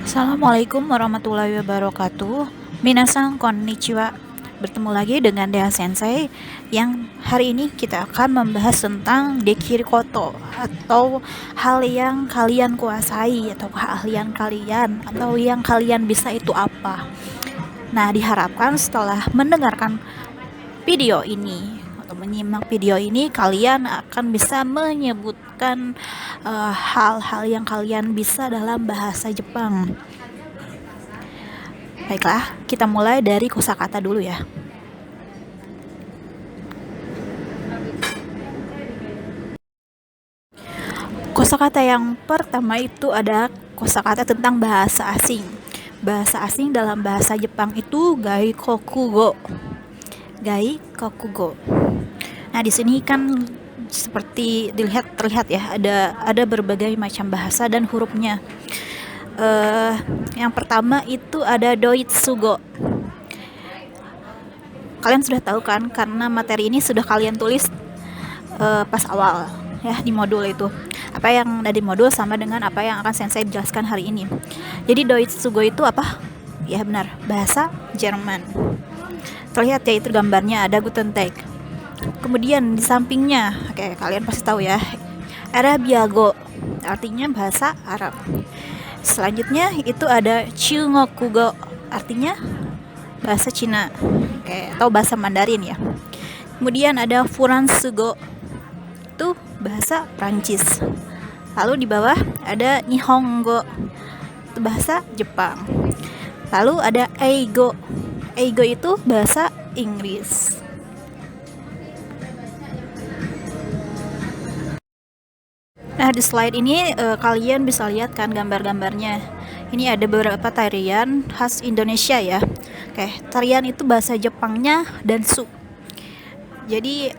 Assalamualaikum warahmatullahi wabarakatuh. Minasan konnichiwa. Bertemu lagi dengan Dea Sensei yang hari ini kita akan membahas tentang dekiri koto atau hal yang kalian kuasai atau keahlian kalian atau yang kalian bisa itu apa. Nah, diharapkan setelah mendengarkan video ini atau menyimak video ini kalian akan bisa menyebutkan hal-hal yang kalian bisa dalam bahasa Jepang. Baiklah, kita mulai dari kosakata dulu ya. Kosakata yang pertama itu ada kosakata tentang bahasa asing. Bahasa asing dalam bahasa Jepang itu gaikokugo. Gaikokugo. Nah, di sini kan seperti terlihat ya, ada berbagai macam bahasa dan hurufnya. Yang pertama itu ada doitsugo. Kalian sudah tahu kan, karena materi ini sudah kalian tulis pas awal ya di modul itu. Apa yang ada di modul sama dengan apa yang akan sensei jelaskan hari ini. Jadi doitsugo itu apa? Ya benar, bahasa Jerman. Terlihat ya itu gambarnya, ada Guten Tag. Kemudian di sampingnya, oke, kalian pasti tahu ya, Arabiago, artinya bahasa Arab. Selanjutnya itu ada Chungokugo, artinya bahasa Cina, atau bahasa Mandarin ya. Kemudian ada Furansugo, itu bahasa Prancis. Lalu di bawah ada Nihongo, itu bahasa Jepang. Lalu ada Eigo, Eigo itu bahasa Inggris. Nah, di slide ini kalian bisa lihat kan gambar-gambarnya. Ini ada beberapa tarian khas Indonesia ya. Oke, tarian itu bahasa Jepangnya dansu. Jadi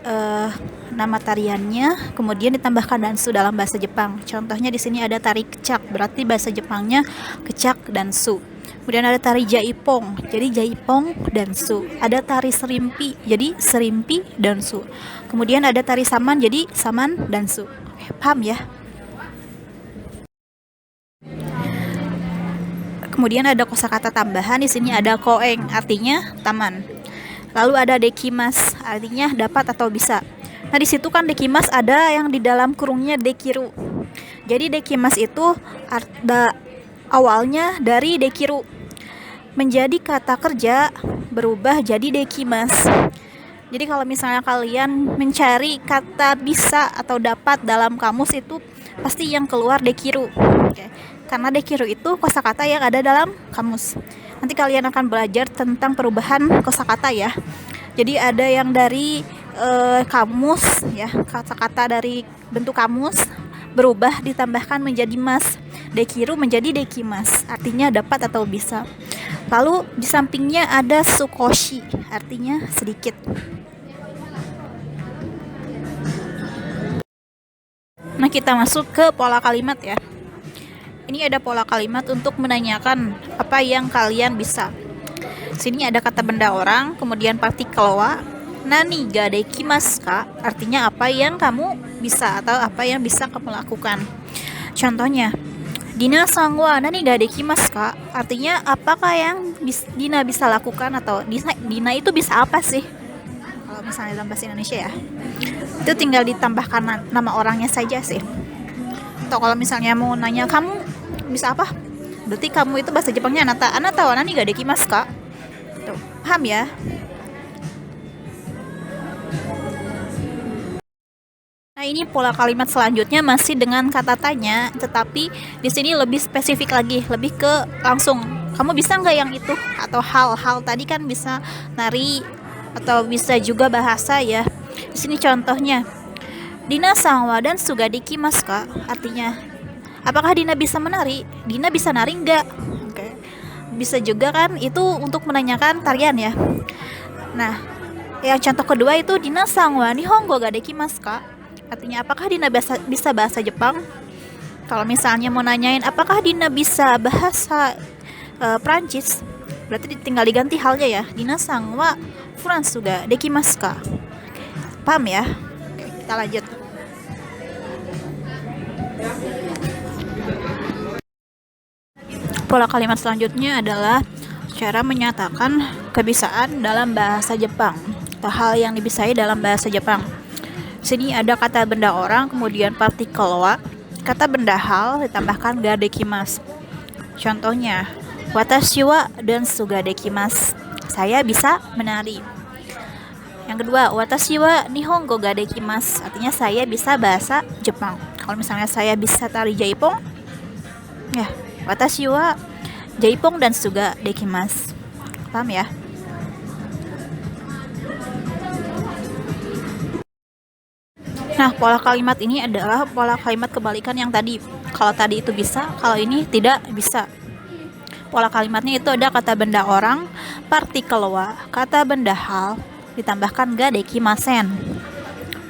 nama tariannya kemudian ditambahkan dansu dalam bahasa Jepang. Contohnya di sini ada tari kecak, berarti bahasa Jepangnya kecak dansu. Kemudian ada tari jaipong, jadi jaipong dansu. Ada tari serimpi, jadi serimpi dansu. Kemudian ada tari saman, jadi saman dansu. Paham ya? Kemudian ada kosakata tambahan, di sini ada koeng, artinya taman. Lalu ada dekimas, artinya dapat atau bisa. Nah, di situ kan dekimas ada yang di dalam kurungnya dekiru. Jadi dekimas itu awalnya dari dekiru. Menjadi kata kerja berubah jadi dekimas. Jadi kalau misalnya kalian mencari kata bisa atau dapat dalam kamus itu pasti yang keluar dekiru. Karena dekiru itu kosakata yang ada dalam kamus. Nanti kalian akan belajar tentang perubahan kosakata ya. Jadi ada yang dari kamus ya, kata-kata dari bentuk kamus berubah ditambahkan menjadi mas. Dekiru menjadi dekimas, artinya dapat atau bisa. Lalu di sampingnya ada sukoshi, artinya sedikit. Nah, kita masuk ke pola kalimat ya. Ini ada pola kalimat untuk menanyakan apa yang kalian bisa. Sini ada kata benda orang, kemudian partikel wa, nani ga dekimasu ka, artinya apa yang kamu bisa atau apa yang bisa kamu lakukan. Contohnya, Dina sang wa nani ga dekimasu ka, artinya apakah yang Dina bisa lakukan atau Dina itu bisa apa sih? Kalau misalnya dalam bahasa Indonesia ya. Itu tinggal ditambahkan nama orangnya saja sih. Atau kalau misalnya mau nanya kamu bisa apa? Berarti kamu itu bahasa Jepangnya anata wa nani ga dekimasu ka? Tuh, paham ya? Nah, ini pola kalimat selanjutnya masih dengan kata tanya, tetapi di sini lebih spesifik lagi, lebih ke langsung. Kamu bisa nggak yang itu? Atau hal-hal tadi kan bisa nari atau bisa juga bahasa ya. Di sini contohnya, Dina sang wa dan suga dekimasu ka, artinya apakah Dina bisa menari? Dina bisa nari nggak? Oke. Bisa juga kan itu untuk menanyakan tarian ya. Nah, yang contoh kedua itu Dina sang wa nihongo ga dekimasu ka, artinya apakah Dina bisa bahasa Jepang? Kalau misalnya mau nanyain apakah Dina bisa bahasa Prancis, berarti tinggal diganti halnya ya. Dina sang wa Furansu ga dekimasu ka. Paham ya? Oke, kita lanjut. Pola kalimat selanjutnya adalah cara menyatakan kebisaan dalam bahasa Jepang atau hal yang dibisai dalam bahasa Jepang. Sini ada kata benda orang, kemudian partikel wa, kata benda hal ditambahkan ga dekimasu. Contohnya, watashi wa densu ga dekimasu. Saya bisa menari. Yang kedua, watashi wa nihongo ga dekimasu. Artinya saya bisa bahasa Jepang. Kalau misalnya saya bisa tari jaipong, ya, watashi wa jaipong dan suga dekimasu. Paham ya? Nah, pola kalimat ini adalah pola kalimat kebalikan yang tadi. Kalau tadi itu bisa, kalau ini tidak bisa. Pola kalimatnya itu ada kata benda orang, partikel wa, kata benda hal, ditambahkan ga dekimasen.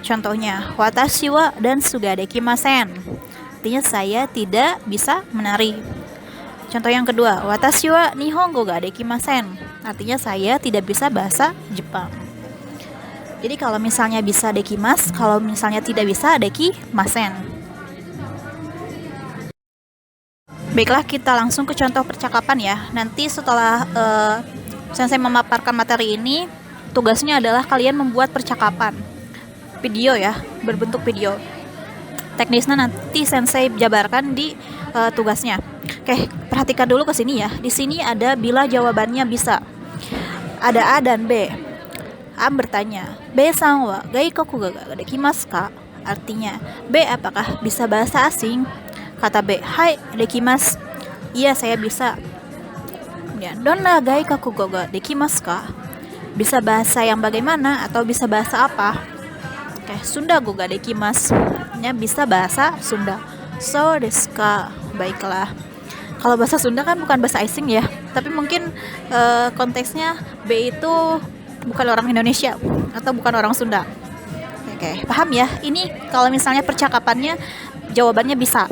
Contohnya, watashi wa dan suga dekimasen. Artinya saya tidak bisa menari. Contoh yang kedua, watashi wa nihongo ga dekimasen. Artinya saya tidak bisa bahasa Jepang. Jadi kalau misalnya bisa dekimas, kalau misalnya tidak bisa dekimasen. Baiklah, kita langsung ke contoh percakapan ya. Nanti setelah saya memaparkan materi ini, tugasnya adalah kalian membuat percakapan. Video ya, berbentuk video. Teknisnya nanti sensei jabarkan di tugasnya. Oke, perhatikan dulu ke sini ya. Di sini ada bila jawabannya bisa. Ada A dan B. A bertanya, B-san wa gaikoku ga dekimasu ka? Artinya, B apakah bisa bahasa asing? Kata B, hai dekimasu. Iya, saya bisa. Kemudian, donna gaikoku ga dekimasu ka? Bisa bahasa yang bagaimana atau bisa bahasa apa? Oke, Sunda ga dekimasu. Artinya bisa bahasa Sunda. So desu ka? Baiklah. Kalau bahasa Sunda kan bukan bahasa asing ya, tapi mungkin konteksnya B itu bukan orang Indonesia atau bukan orang Sunda. Oke, paham ya? Ini kalau misalnya percakapannya jawabannya bisa.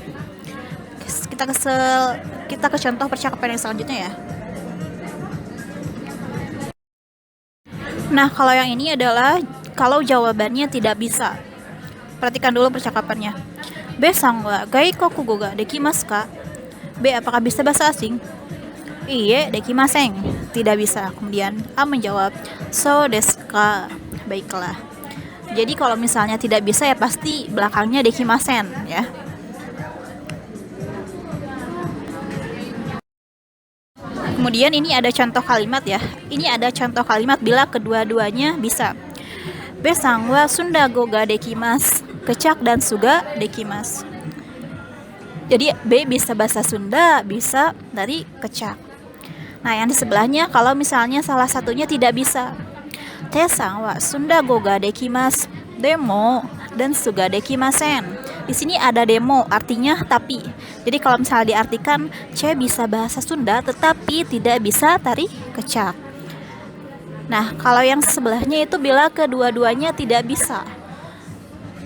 Kita ke contoh percakapan yang selanjutnya ya. Nah, kalau yang ini adalah kalau jawabannya tidak bisa. Perhatikan dulu percakapannya. B-san wa gaikoku ga dekimasu ka? B, apakah bisa bahasa asing? Iye, dekimasen. Tidak bisa. Kemudian A menjawab, so desu ka? Baiklah. Jadi kalau misalnya tidak bisa ya pasti belakangnya dekimasen ya. Kemudian ini ada contoh kalimat ya. Ini ada contoh kalimat bila kedua-duanya bisa. B-san wa Sunda ga dekimasu. Kecak dan suga dekimasu. Jadi B bisa bahasa Sunda, bisa dari kecak. Nah, yang di sebelahnya kalau misalnya salah satunya tidak bisa. Te-san wa Sunda ga dekimasu. Demo dan suga dekimasen. Di sini ada demo, artinya tapi. Jadi kalau misalnya diartikan, C bisa bahasa Sunda tetapi tidak bisa tari kecak. Nah, kalau yang sebelahnya itu bila kedua-duanya tidak bisa.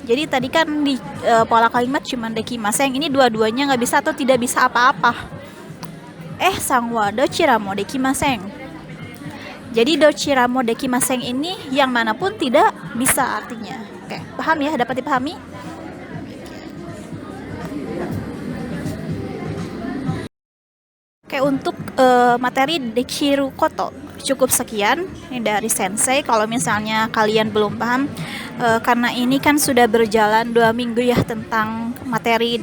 Jadi tadi kan di pola kalimat cuma dekimasen, ini dua-duanya nggak bisa atau tidak bisa apa-apa. Sang wa dochira mo dekimasen. Jadi dochira mo dekimasen ini yang manapun tidak bisa artinya. Oke, paham ya? Dapat dipahami? Oke, untuk materi Dekiru Koto cukup sekian ini dari sensei. Kalau misalnya kalian belum paham, karena ini kan sudah berjalan 2 minggu ya tentang materi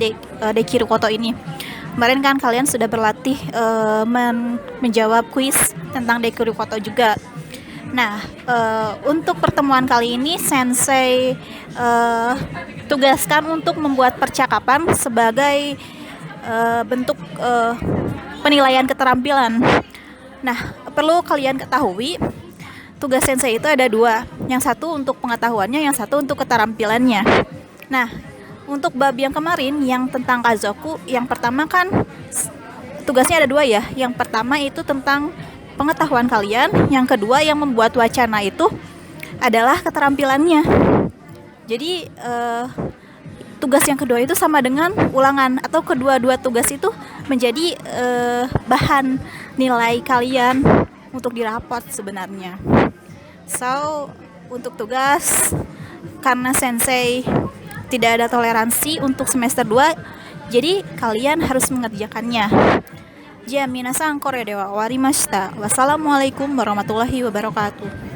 Dekiru Koto ini. Kemarin kan kalian sudah berlatih menjawab kuis tentang Dekiru Koto juga. Nah, untuk pertemuan kali ini sensei tugaskan untuk membuat percakapan sebagai bentuk penilaian keterampilan. Nah, perlu kalian ketahui tugas sensei itu ada 2. Yang satu untuk pengetahuannya, yang satu untuk keterampilannya. Nah, untuk bab yang kemarin yang tentang kazoku, yang pertama kan tugasnya ada 2 ya. Yang pertama itu tentang pengetahuan kalian, yang kedua yang membuat wacana itu adalah keterampilannya. Jadi tugas yang kedua itu sama dengan ulangan, atau kedua-dua tugas itu menjadi bahan nilai kalian untuk dirapot sebenarnya. So, untuk tugas karena sensei tidak ada toleransi untuk semester 2, jadi kalian harus mengerjakannya. じゃあ皆さんこれでは終わりました。Wassalamualaikum warahmatullahi wabarakatuh.